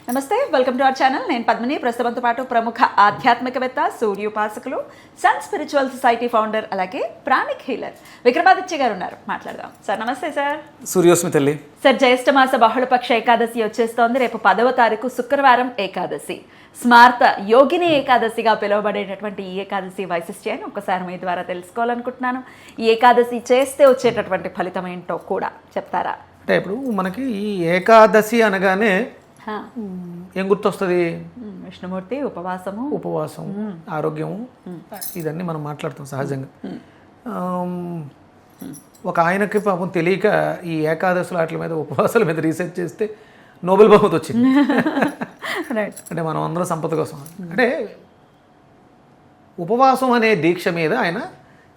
నమస్తే, welcome to our channel. నేను పద్మిని. ప్రస్తుతంతో పాటు ప్రముఖ ఆధ్యాత్మికవేత్త, సూర్యోపాసకులు, సన్ స్పిరిచువల్ సొసైటీ ఫౌండర్, అలాగే ప్రాణిక్ హీలర్ విక్రమాదిత్య గారు ఉన్నారు. మాట్లాడదాం సార్. నమస్తే సార్. సూర్యోస్మి తల్లి. సార్, జ్యేష్ఠ మాస బహుళపక్ష ఏకాదశి వచ్చేస్తోంది. రేపు 10వ తారీఖు శుక్రవారం ఏకాదశి. స్మార్త యోగిని ఏకాదశిగా పిలువబడేటటువంటి ఈ ఏకాదశి వైశిష్ట్యాన్ని ఒకసారి మీ ద్వారా తెలుసుకోవాలనుకుంటున్నాను. ఈ ఏకాదశి చేస్తే వచ్చేటటువంటి ఫలితం ఏంటో కూడా చెప్తారా? అంటే ఇప్పుడు మనకి ఈ ఏకాదశి అనగానే ఏం గుర్తొస్తుంది? విష్ణుమూర్తి, ఉపవాసం, ఆరోగ్యము, ఇదన్నీ మనం మాట్లాడుతాం సహజంగా. ఒక ఆయనకి పాపం తెలియక ఈ ఏకాదశుల వాటి మీద, ఉపవాసాల మీద రీసెర్చ్ చేస్తే నోబెల్ బహుమతి వచ్చింది. అంటే మనం అందరం సంపద కోసం. అంటే ఉపవాసం అనే దీక్ష మీద ఆయన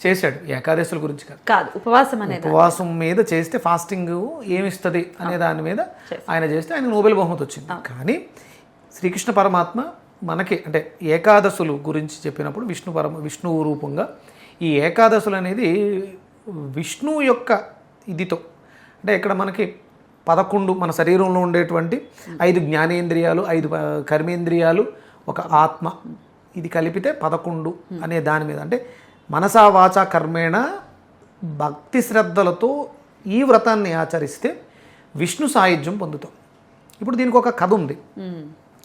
చేశాడు. ఏకాదశుల గురించి కాదు, ఉపవాసం మీద చేస్తే ఫాస్టింగ్ ఏమిస్తుంది అనే దాని మీద ఆయన చేస్తే ఆయన నోబెల్ బహుమతి వచ్చింది. కానీ శ్రీకృష్ణ పరమాత్మ మనకి అంటే ఏకాదశులు గురించి చెప్పినప్పుడు విష్ణువు రూపంగా ఈ ఏకాదశులు అనేది విష్ణువు యొక్క ఇదితో, అంటే ఇక్కడ మనకి 11 మన శరీరంలో ఉండేటువంటి 5 జ్ఞానేంద్రియాలు, 5 కర్మేంద్రియాలు, ఒక ఆత్మ, ఇది కలిపితే 11 అనే దాని మీద, అంటే మనసా వాచా కర్మేణ భక్తి శ్రద్ధలతో ఈ వ్రతాన్ని ఆచరిస్తే విష్ణు సాయుధ్యం పొందుతాం. ఇప్పుడు దీనికి ఒక కథ ఉంది.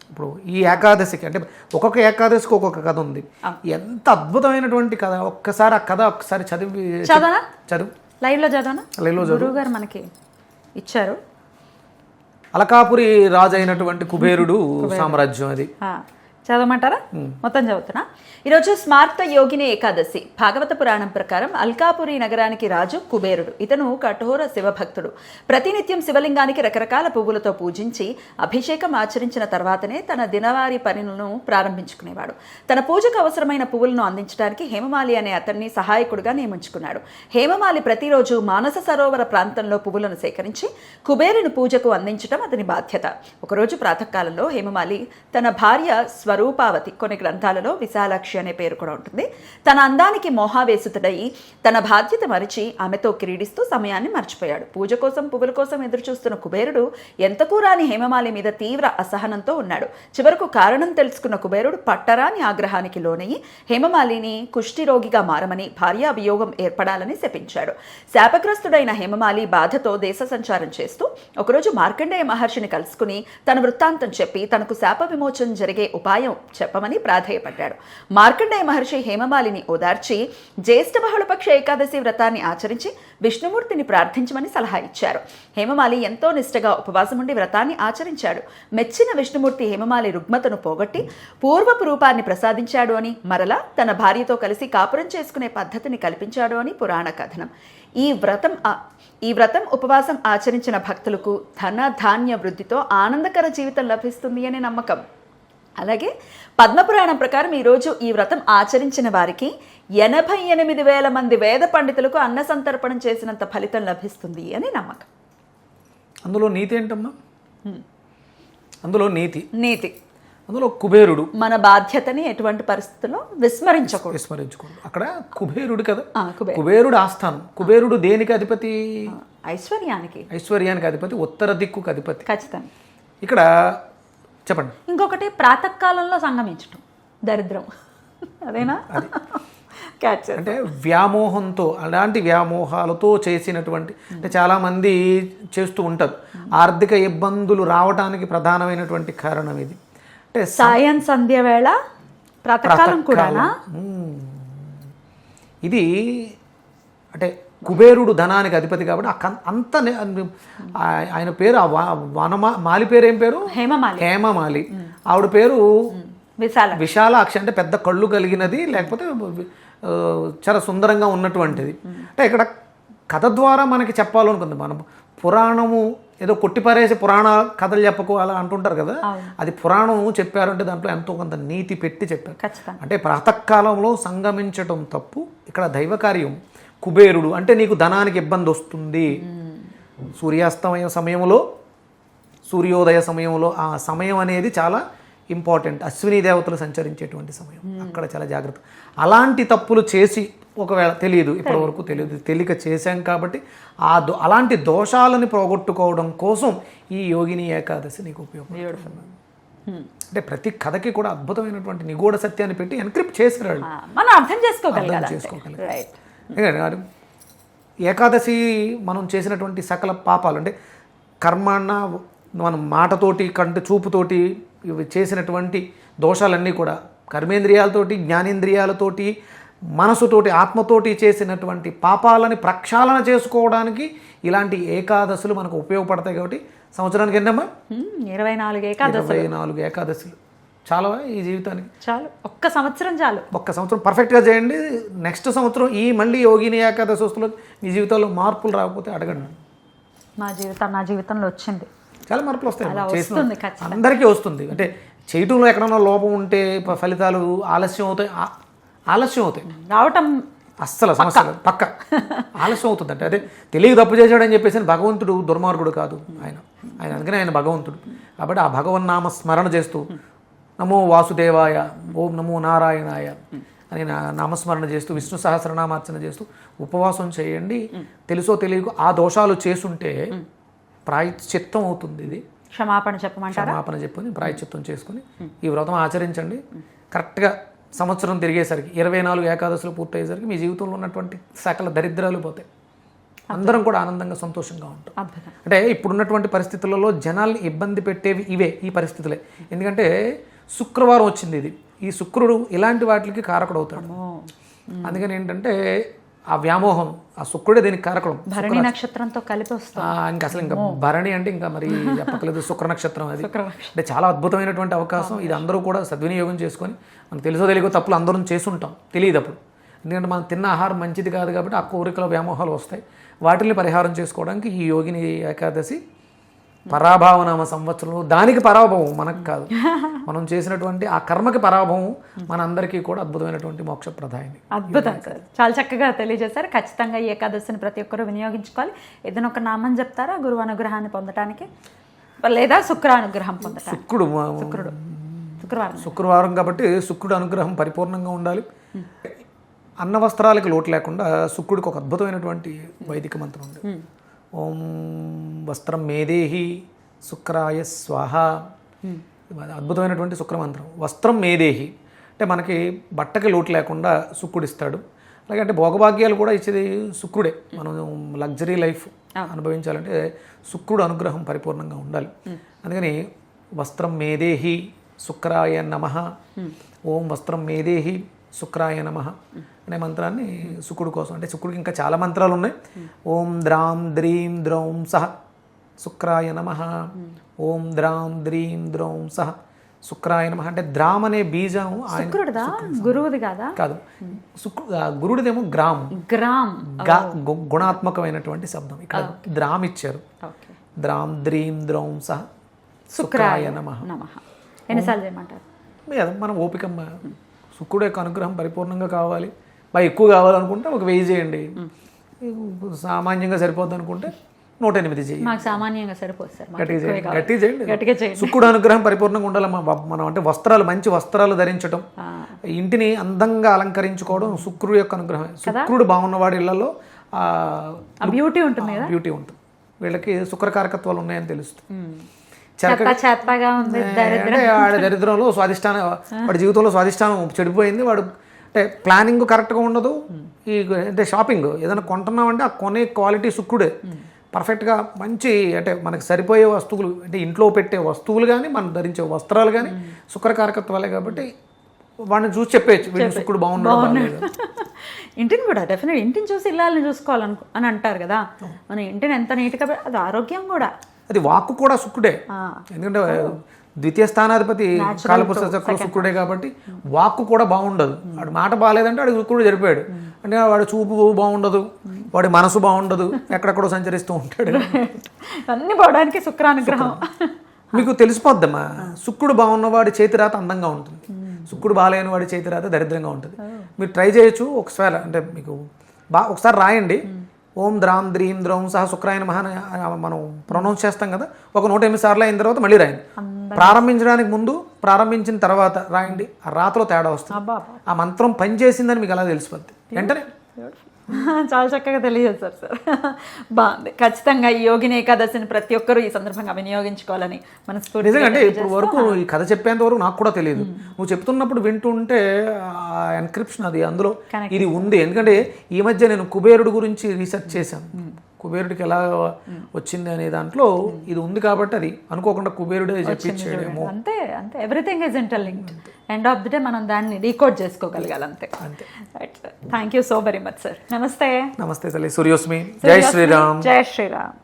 ఇప్పుడు ఈ ఏకాదశికి అంటే ఒక్కొక్క ఏకాదశికి ఒక్కొక్క కథ ఉంది. ఎంత అద్భుతమైనటువంటి కథ! ఒక్కసారి ఆ కథ ఒక్కసారి చదువు లైవ్లో గురువు గారు మనకి ఇచ్చారు. అలకాపురి రాజు అయినటువంటి కుబేరుడు సామ్రాజ్యం అది. చదవమంటారా? మొత్తం చదువుతున్నా. ఈరోజు స్మార్త యోగిని ఏకాదశి. భాగవత పురాణం ప్రకారం అల్కాపురి నగరానికి రాజు కుబేరుడు. ఇతను కఠోర శివభక్తుడు. ప్రతినిత్యం శివలింగానికి రకరకాల పువ్వులతో పూజించి అభిషేకం ఆచరించిన తర్వాతనే తన దినవారీ పనులను ప్రారంభించుకునేవాడు. తన పూజకు అవసరమైన పువ్వులను అందించడానికి హేమమాలి అనే అతన్ని సహాయకుడిగా నియమించుకున్నాడు. హేమమాలి ప్రతిరోజు మానస సరోవర ప్రాంతంలో పువ్వులను సేకరించి కుబేరుని పూజకు అందించడం అతని బాధ్యత. ఒకరోజు ప్రాతకాలంలో హేమమాలి తన భార్య స్వరూపావతి, కొన్ని గ్రంథాలలో విశాలాక్షి అనే పేరు కూడా ఉంటుంది, తన అందానికి మోహావేశితుడై తన బాధ్యత మరిచి ఆమెతో క్రీడిస్తూ సమయాన్ని మర్చిపోయాడు. పూజ కోసం, పువ్వుల కోసం ఎదురుచూస్తున్న కుబేరుడు ఎంతకు రాని హేమమాలి మీద తీవ్ర అసహనంతో ఉన్నాడు. చివరకు కారణం తెలుసుకున్న కుబేరుడు పట్టరాని ఆగ్రహానికి లోనయ్యి హేమమాలిని కుష్ఠిరోగిగా మారమని, భార్యా వియోగం ఏర్పడాలని శపించాడు. శాపగ్రస్తుడైన హేమమాలి బాధతో దేశ సంచారం చేస్తూ ఒకరోజు మార్కండేయ మహర్షిని కలుసుకుని తన వృత్తాంతం చెప్పి తనకు శాప విమోచన జరిగే ఉపాయం చెప్పమని ప్రాధేయపడ్డాడు. మార్కండేయ మహర్షి హేమమాలిని ఓదార్చి జ్యేష్ఠ బహుళపక్ష ఏకాదశి వ్రతాన్ని ఆచరించి విష్ణుమూర్తిని ప్రార్థించమని సలహా ఇచ్చారు. హేమమాలి ఎంతో నిష్ఠగా ఉపవాసం ఉండి వ్రతాన్ని ఆచరించాడు. మెచ్చిన విష్ణుమూర్తి హేమమాలి రుగ్మతను పోగొట్టి పూర్వపు రూపాన్ని ప్రసాదించాడు అని, మరలా తన భార్యతో కలిసి కాపురం చేసుకునే పద్ధతిని కల్పించాడు అని పురాణ కథనం. ఈ వ్రతం ఉపవాసం ఆచరించిన భక్తులకు ధన ధాన్య వృద్ధితో ఆనందకర జీవితం లభిస్తుంది అనే నమ్మకం. అలాగే పద్మపురాణం ప్రకారం ఈరోజు ఈ వ్రతం ఆచరించిన వారికి 88,000 మంది వేద పండితులకు అన్న సంతర్పణం చేసినంత ఫలితం లభిస్తుంది అని నమ్మకం. అందులో నీతి ఏంటమ్మా? అందులో నీతి అందులో కుబేరుడు మన బాధ్యతని ఎటువంటి పరిస్థితుల్లో విస్మరించకూడదు. అక్కడ కుబేరుడు కదా, కుబేరుడు ఆస్థానం. కుబేరుడు దేనికి అధిపతి? ఐశ్వర్యానికి అధిపతి, ఉత్తర దిక్కుకు అధిపతి. ఖచ్చితంగా. ఇక్కడ చెప్పండి. ఇంకొకటి ప్రాతకాలంలో సంగమించడం దరిద్రం. అదేనా? అంటే వ్యామోహంతో, అలాంటి వ్యామోహాలతో చేసినటువంటి, అంటే చాలామంది చేస్తూ ఉంటారు. ఆర్థిక ఇబ్బందులు రావడానికి ప్రధానమైనటువంటి కారణం ఇది. అంటే సాయం సంధ్య వేళ ప్రాతకాలం కూడా ఇది. అంటే కుబేరుడు ధనానికి అధిపతి కాబట్టి అంత ఆయన పేరు, మాలి పేరు ఏం పేరు? హేమమాలి. ఆవిడ పేరు విశాలాక్షి, అంటే పెద్ద కళ్ళు కలిగినది, లేకపోతే చాలా సుందరంగా ఉన్నటువంటిది. అంటే ఇక్కడ కథ ద్వారా మనకి చెప్పాలనుకుంది. మనం పురాణము ఏదో కొట్టిపారేసి పురాణ కథలు చెప్పకు అలా అంటుంటారు కదా, అది పురాణం చెప్పారంటే దాంట్లో ఎంతో కొంత నీతి పెట్టి చెప్పారు. అంటే ప్రాతకాలంలో సంగమించటం తప్పు. ఇక్కడ దైవకార్యం. కుబేరుడు అంటే నీకు ధనానికి ఇబ్బంది వస్తుంది. సూర్యాస్తమయ సమయంలో, సూర్యోదయ సమయంలో, ఆ సమయం అనేది చాలా ఇంపార్టెంట్. అశ్విని దేవతలు సంచరించేటువంటి సమయం. అక్కడ చాలా జాగ్రత్త. అలాంటి తప్పులు చేసి ఒకవేళ తెలియదు, ఇప్పటి వరకు తెలియదు, తెలియక చేశాం కాబట్టి అలాంటి దోషాలని పోగొట్టుకోవడం కోసం ఈ యోగిని ఏకాదశి నీకు ఉపయోగపడుతుంది. అంటే ప్రతి కథకి కూడా అద్భుతమైనటువంటి నిగూఢ సత్యాన్ని పెట్టి ఎన్క్రిప్ట్ చేశారు. మనం అర్థం చేసుకోగలిగాలి. చేసుకోగలిగారు. రైట్. ఎందుకంటే ఏకాదశి మనం చేసినటువంటి సకల పాపాలు అంటే కర్మాన్న మనం మాటతోటి కంటి చూపుతోటి ఇవి చేసినటువంటి దోషాలన్నీ కూడా కర్మేంద్రియాలతోటి జ్ఞానేంద్రియాలతోటి మనసుతోటి ఆత్మతోటి చేసినటువంటి పాపాలని ప్రక్షాళన చేసుకోవడానికి ఇలాంటి ఏకాదశులు మనకు ఉపయోగపడతాయి. కాబట్టి సంవత్సరానికి ఎన్నమ్మా 24 ఏకాదశి. 24 ఏకాదశులు చాలా ఈ జీవితానికి. చాలు, ఒక్క సంవత్సరం చాలు. ఒక్క సంవత్సరం పర్ఫెక్ట్గా చేయండి. నెక్స్ట్ సంవత్సరం ఈ మళ్ళీ యోగిని ఏకాదశి వస్తువులో మీ జీవితంలో మార్పులు రాకపోతే అడగండి. నా జీవితంలో వచ్చింది, చాలా మార్పులు వస్తాయి. వస్తుంది, అందరికీ వస్తుంది. అంటే చేయటంలో ఎక్కడన్నా లోపం ఉంటే ఫలితాలు ఆలస్యం అవుతాయి రావటం అస్సలు సమస్య లేదు. పక్క ఆలస్యం అవుతుంది. అంటే అదే తెలియక తప్పు చేశాడని చెప్పేసి భగవంతుడు దుర్మార్గుడు కాదు. ఆయన అందుకనే ఆయన భగవంతుడు. కాబట్టి ఆ భగవన్నామ స్మరణ చేస్తూ నమో వాసుదేవాయ, ఓం నమో నారాయణాయ అని నామస్మరణ చేస్తూ విష్ణు సహస్రనామార్చన చేస్తూ ఉపవాసం చేయండి. తెలుసో తెలియకు ఆ దోషాలు చేసుంటే ప్రాయశ్చిత్తం అవుతుంది. ఇది క్షమాపణ చెప్పుకొని ప్రాయశ్చిత్తం చేసుకుని ఈ వ్రతం ఆచరించండి. కరెక్ట్గా సంవత్సరం తిరిగేసరికి 24 ఏకాదశులు పూర్తయ్యేసరికి మీ జీవితంలో ఉన్నటువంటి సకల దరిద్రాలు పోతాయి. అందరం కూడా ఆనందంగా సంతోషంగా ఉంటాం. అంటే ఇప్పుడున్నటువంటి పరిస్థితులలో జనాల్ని ఇబ్బంది పెట్టేవి ఇవే, ఈ పరిస్థితులే. ఎందుకంటే శుక్రవారం వచ్చింది. ఈ శుక్రుడు ఇలాంటి వాటికి కారకుడు అవుతాడు. అందుకని ఏంటంటే ఆ వ్యామోహం, ఆ శుక్రుడే దీనికి కారకుడు. భరణి నక్షత్రంతో కలిపి వస్తుంది. ఇంకా అసలు ఇంకా భరణి అంటే ఇంకా మరి చెప్పకలేదు. శుక్ర నక్షత్రం అది అంటే చాలా అద్భుతమైనటువంటి అవకాశం. ఇది అందరూ కూడా సద్వినియోగం చేసుకొని మనకు తెలుసో తెలియకో తప్పులు అందరం చేసుంటాం, తెలియదు అప్పుడు. ఎందుకంటే మనం తిన్న ఆహారం మంచిది కాదు కాబట్టి ఆ కోరికల వ్యామోహాలు వస్తాయి. వాటిని పరిహారం చేసుకోవడానికి ఈ యోగిని ఏకాదశి పరాభావనామ సంవత్సరంలో దానికి పరాభవం మనకు కాదు, మనం చేసినటువంటి ఆ కర్మకి పరాభవం మనందరికీ కూడా అద్భుతమైనటువంటి మోక్షప్రదాయని. అద్భుతం సార్, చాలా చక్కగా తెలియజేశారు. ఖచ్చితంగా ఈ ఏకాదశిని ప్రతి ఒక్కరూ వినియోగించుకోవాలి. ఏదైనా ఒక నామం చెప్తారా గురువు అనుగ్రహాన్ని పొందడానికి, లేదా శుక్రానుగ్రహం పొందటానికి? శుక్రవారం కాబట్టి శుక్రుడు అనుగ్రహం పరిపూర్ణంగా ఉండాలి. అన్న వస్త్రాలకి లోటు లేకుండా శుక్రుడికి ఒక అద్భుతమైనటువంటి వైదిక మంత్రం ఉంది. ఓం వస్త్రం మేదేహి శుక్రాయ స్వాహ. అద్భుతమైనటువంటి శుక్రమంత్రం. వస్త్రం మేదేహి అంటే మనకి బట్టకి లోటు లేకుండా శుక్రుడు ఇస్తాడు. అలాగే అంటే భోగభాగ్యాలు కూడా ఇచ్చేది శుక్రుడే. మనం లగ్జరీ లైఫ్ అనుభవించాలంటే శుక్రుడు అనుగ్రహం పరిపూర్ణంగా ఉండాలి. అందుకని వస్త్రం మేదేహి శుక్రాయ నమః, ఓం వస్త్రం మేదేహి శుక్రాయ నమః అనే మంత్రాన్ని శుక్రుడు కోసం, అంటే శుక్రుడికి ఇంకా చాలా మంత్రాలు ఉన్నాయి. ఓం ద్రాం ద్రీం ద్రౌం సహ శుక్రాయ నమః, ఓం ద్రాం ద్రీం ద్రౌం సహ శుక్రాయ నమః. అంటే ద్రామ్ అనే బీజం గురువుది కాదు, గురుడిదేమో గ్రామ్ గుణాత్మకమైనటువంటి శబ్దం. ఇక్కడ ద్రామ్ ఇచ్చారు. ద్రాం ద్రీం ద్రౌం సహ శుక్రాయ నమః. ఎన్నిసార్లు చేయమంటారు? మనం ఓపిక, శుక్రుడు యొక్క అనుగ్రహం పరిపూర్ణంగా కావాలి, బాగా ఎక్కువ కావాలనుకుంటే ఒక 1000 చేయండి. సామాన్యంగా సరిపోద్ది అనుకుంటే 108 చేయండి. సామాన్యంగా సరిపోతుంది సార్. గట్టిగా చేయండి. శుక్రుడు అనుగ్రహం పరిపూర్ణంగా ఉండాలి. మనం అంటే వస్త్రాలు, మంచి వస్త్రాలు ధరించడం, ఇంటిని అందంగా అలంకరించుకోవడం శుక్రుడు యొక్క అనుగ్రహం. శుక్రుడు బాగున్నవాడి ఇళ్లలో బ్యూటీ ఉంటుంది. వీళ్ళకి శుక్రకారకత్వాలు ఉన్నాయని తెలుస్తుంది. వాడి దరిద్రంలో స్వాధిష్టానం, వాడి జీవితంలో స్వాధిష్టానం చెడిపోయింది. వాడు అంటే ప్లానింగ్ కరెక్ట్గా ఉండదు. ఈ అంటే షాపింగ్ ఏదైనా కొంటున్నామంటే ఆ కొనే క్వాలిటీ శుక్రుడే. పర్ఫెక్ట్గా మంచి అంటే మనకు సరిపోయే వస్తువులు, అంటే ఇంట్లో పెట్టే వస్తువులు కానీ మనం ధరించే వస్త్రాలు కానీ శుక్రకారకత్వాలే. కాబట్టి వాడిని చూసి చెప్పేయచ్చు వీడిని శుక్రుడు బాగున్నాడు. ఇంటిని కూడా డెఫినెట్ ఇంటిని చూసి ఇల్లాలని చూసుకోవాలను అని అంటారు కదా. మన ఇంటిని ఎంత నీట్గా, అది ఆరోగ్యం కూడా. అది వాక్కు కూడా శుక్రుడే. ఎందుకంటే ద్వితీయ స్థానాధిపతి కాలపురుష చక్రం శుక్రుడే కాబట్టి వాక్కు కూడా బాగుండదు. వాడు మాట బాగాలేదంటే వాడు శుక్రుడు జరిపాడు అంటే వాడు చూపు బాగుండదు, వాడి మనసు బాగుండదు, ఎక్కడెక్కడో సంచరిస్తూ ఉంటాడు. అన్ని పోవడానికి శుక్రానుగ్రహం మీకు తెలిసిపోద్దమ్మా. శుక్రుడు బాగున్నవాడి చేతిరాత అందంగా ఉంటుంది, శుక్రుడు బాగాలేని వాడి చేతిరాత దరిద్రంగా ఉంటుంది. మీరు ట్రై చేయొచ్చు ఒకసారి. అంటే మీకు ఒకసారి రాయండి. ఓం ద్రాం ద్రీం ద్రౌం సహ శుక్రాయ నమః మనం ప్రొనౌన్స్ చేస్తాం కదా. ఒక 108 సార్లు అయిన తర్వాత మళ్ళీ రాయండి. ప్రారంభించడానికి ముందు, ప్రారంభించిన తర్వాత రాయండి. ఆ రాతలో తేడా వస్తుంది. ఆ మంత్రం పనిచేసిందని మీకు అలా తెలిసిపోద్ది వెంటనే. చాలా చక్కగా తెలియజేశారు సార్. బాగుంది. ఖచ్చితంగా ఈ యోగిని ఏకాదశిని ప్రతి ఒక్కరూ ఈ సందర్భంగా వినియోగించుకోవాలని మనస్ఫూర్తిగా నిజంగా అంటే ఇప్పుడు వరకు ఈ కథ చెప్పేంత వరకు నాకు కూడా తెలియదు. నువ్వు చెప్తున్నప్పుడు వింటుంటే ఆ ఎన్క్రిప్షన్ అది అందులో ఇది ఉంది. ఎందుకంటే ఈ మధ్య నేను కుబేరుడు గురించి రీసెర్చ్ చేశాను. కుబేరుడికి ఎలా వచ్చింది అనే దాంట్లో ఇది ఉంది కాబట్టి అది అనుకోకుండా కుబేరుడే చెప్పించాడేమో. అంతే అంతే, everything is interlinked. End of the day మనం దాన్ని డీకోడ్ చేసుకోగలగాలి అంతే. Thank you so very much sir. నమస్తే. నమస్తే తల్లి. సూర్యోస్మి. జై శ్రీరామ్. జై శ్రీరామ్.